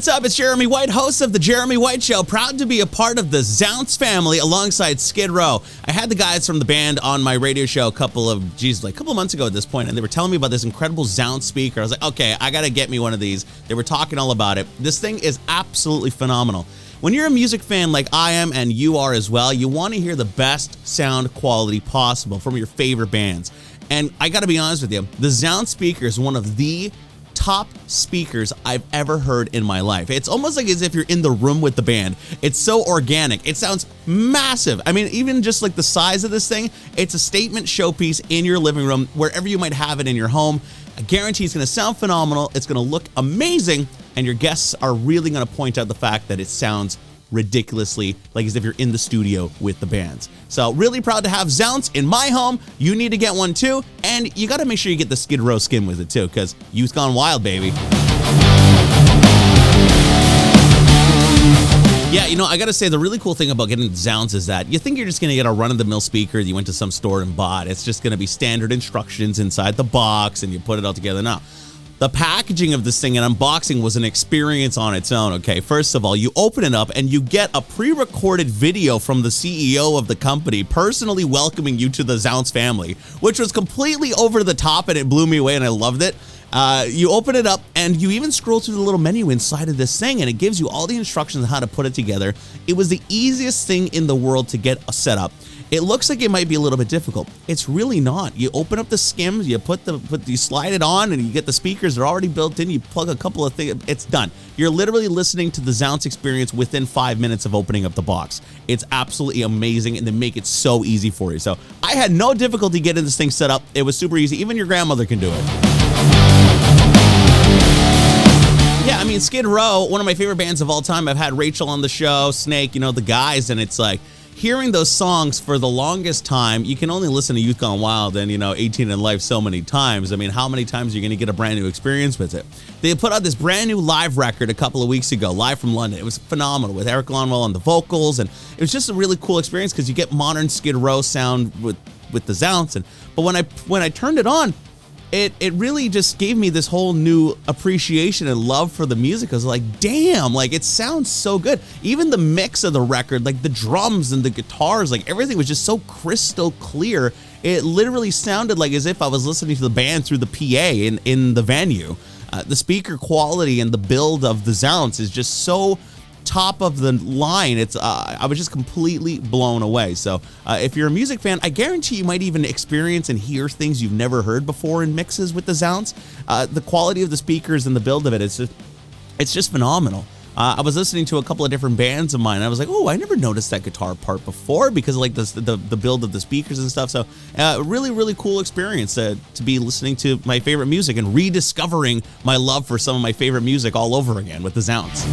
what's up? It's Jeremy White, host of The Jeremy White Show, proud to be a part of the XOUNTS family alongside Skid Row. I had the guys from the band on my radio show a couple of months ago at this point, and they were telling me about this incredible XOUNTS speaker. I was like, okay, I gotta get me one of these. They were talking all about it. This thing is absolutely phenomenal. When you're a music fan like I am, and you are as well, you want to hear the best sound quality possible from your favorite bands. And I gotta be honest with you, the XOUNTS speaker is one of the top speakers I've ever heard in my life. It's almost like as if you're in the room with the band. It's so organic. It sounds massive. I mean, even just like the size of this thing, it's a statement showpiece in your living room, wherever you might have it in your home. I guarantee it's going to sound phenomenal. It's going to look amazing, and your guests are really going to point out the fact that it sounds ridiculously like as if you're in the studio with the bands. So really proud to have XOUNTS in my home. You need to get one too, and you got to make sure you get the Skid Row skin with it too, because youth gone wild, baby. Yeah, you know, I gotta say, the really cool thing about getting XOUNTS is that you think you're just gonna get a run-of-the-mill speaker that you went to some store and bought. It's just gonna be standard instructions inside the box and you put it all together. Now, the packaging of this thing and unboxing was an experience on its own, okay? First of all, you open it up and you get a pre-recorded video from the CEO of the company personally welcoming you to the XOUNTS family, which was completely over the top, and it blew me away and I loved it. You open it up and you even scroll through the little menu inside of this thing, and it gives you all the instructions on how to put it together. It was the easiest thing in the world to get a setup. It looks like it might be a little bit difficult. It's really not. You open up the skims, you you slide it on, and you get the speakers. They're already built in. You plug a couple of things. It's done. You're literally listening to the XOUNTS experience within 5 minutes of opening up the box. It's absolutely amazing, and they make it so easy for you. So I had no difficulty getting this thing set up. It was super easy. Even your grandmother can do it. Yeah, I mean, Skid Row, one of my favorite bands of all time. I've had Rachel on the show, Snake, you know, the guys, and it's like hearing those songs for the longest time. You can only listen to Youth Gone Wild and, you know, 18 in Life so many times. I mean, how many times are you going to get a brand new experience with it? They put out this brand new live record a couple of weeks ago, live from London. It was phenomenal with Eric Lonwell on the vocals, and it was just a really cool experience because you get modern Skid Row sound with the XOUNTS. But when I turned it on, it really just gave me this whole new appreciation and love for the music. I was like, damn, like it sounds so good. Even the mix of the record, like the drums and the guitars, like everything was just so crystal clear. It literally sounded like as if I was listening to the band through the PA in the venue. The speaker quality and the build of the XOUNTS is just so top of the line. It's I was just completely blown away. So if you're a music fan, I guarantee you might even experience and hear things you've never heard before in mixes with the XOUNTS. The quality of the speakers and the build of it, it's just phenomenal. I was listening to a couple of different bands of mine, and I was like, oh, I never noticed that guitar part before because of like the build of the speakers and stuff. So really, really cool experience to be listening to my favorite music and rediscovering my love for some of my favorite music all over again with the XOUNTS.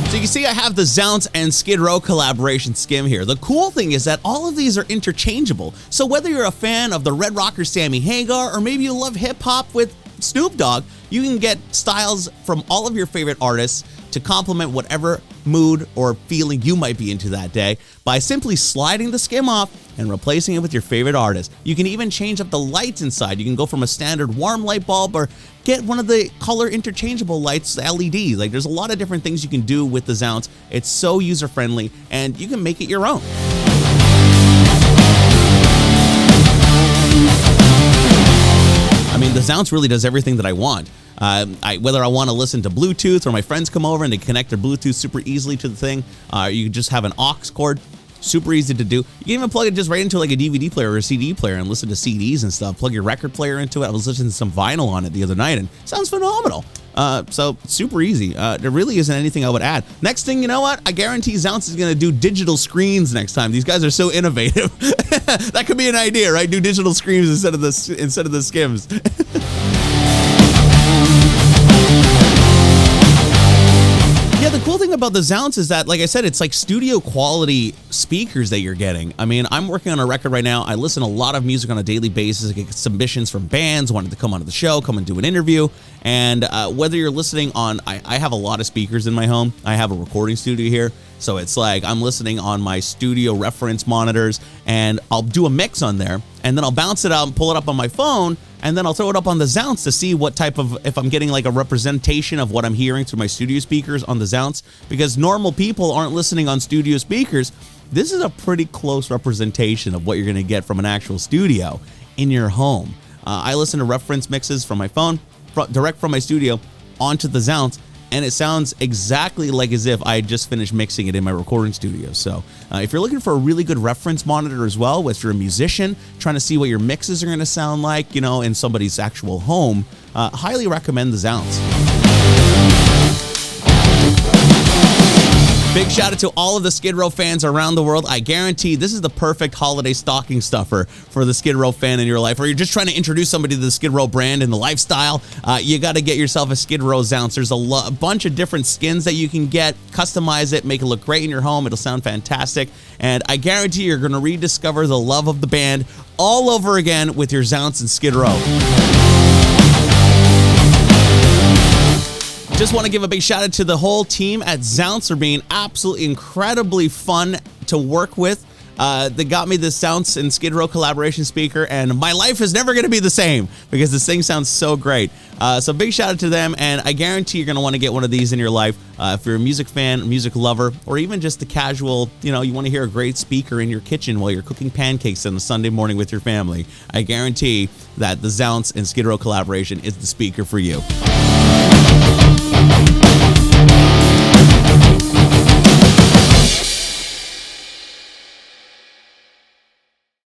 So you see I have the XOUNTS and Skid Row collaboration skim here. The cool thing is that all of these are interchangeable. So whether you're a fan of the Red Rocker Sammy Hagar, or maybe you love hip hop with Snoop Dogg, you can get styles from all of your favorite artists to complement whatever mood or feeling you might be into that day by simply sliding the skim off and replacing it with your favorite artist. You can even change up the lights inside. You can go from a standard warm light bulb or get one of the color interchangeable lights, LEDs. Like there's a lot of different things you can do with the XOUNTS. It's so user friendly and you can make it your own. I mean, the XOUNTS really does everything that I want. Whether I want to listen to Bluetooth or my friends come over and they connect their Bluetooth super easily to the thing, you can just have an aux cord, super easy to do. You can even plug it just right into like a DVD player or a CD player and listen to CDs and stuff. Plug your record player into it. I was listening to some vinyl on it the other night and it sounds phenomenal. So super easy. There really isn't anything I would add. Next thing, you know what? I guarantee XOUNTS is going to do digital screens next time. These guys are so innovative. That could be an idea, right? Do digital screens instead of the skims. Yeah, the cool thing about the XOUNTS is that, like I said, it's like studio quality speakers that you're getting. I mean, I'm working on a record right now. I listen to a lot of music on a daily basis. I get submissions from bands wanting to come onto the show, come and do an interview. And whether you're listening on, I have a lot of speakers in my home. I have a recording studio here. So it's like I'm listening on my studio reference monitors and I'll do a mix on there. and then I'll bounce it out and pull it up on my phone, and then I'll throw it up on the XOUNTS to see what type of, if I'm getting like a representation of what I'm hearing through my studio speakers on the XOUNTS, because normal people aren't listening on studio speakers. This is a pretty close representation of what you're going to get from an actual studio in your home. I listen to reference mixes from my phone, direct from my studio onto the XOUNTS, and it sounds exactly like as if I had just finished mixing it in my recording studio. So if you're looking for a really good reference monitor as well, if you're a musician trying to see what your mixes are going to sound like, in somebody's actual home, highly recommend the XOUNTS. Big shout out to all of the Skid Row fans around the world. I guarantee this is the perfect holiday stocking stuffer for the Skid Row fan in your life, or you're just trying to introduce somebody to the Skid Row brand and the lifestyle. You got to get yourself a Skid Row XOUNTS. There's a bunch of different skins that you can get, customize it, make it look great in your home. It'll sound fantastic. And I guarantee you're going to rediscover the love of the band all over again with your XOUNTS and Skid Row. Just want to give a big shout out to the whole team at XOUNTS for being absolutely incredibly fun to work with. They got me the XOUNTS and Skid Row collaboration speaker, and my life is never going to be the same because this thing sounds so great. So big shout out to them, and I guarantee you're going to want to get one of these in your life. If you're a music fan, a music lover, or even just a casual, you want to hear a great speaker in your kitchen while you're cooking pancakes on a Sunday morning with your family, I guarantee that the XOUNTS and Skid Row collaboration is the speaker for you.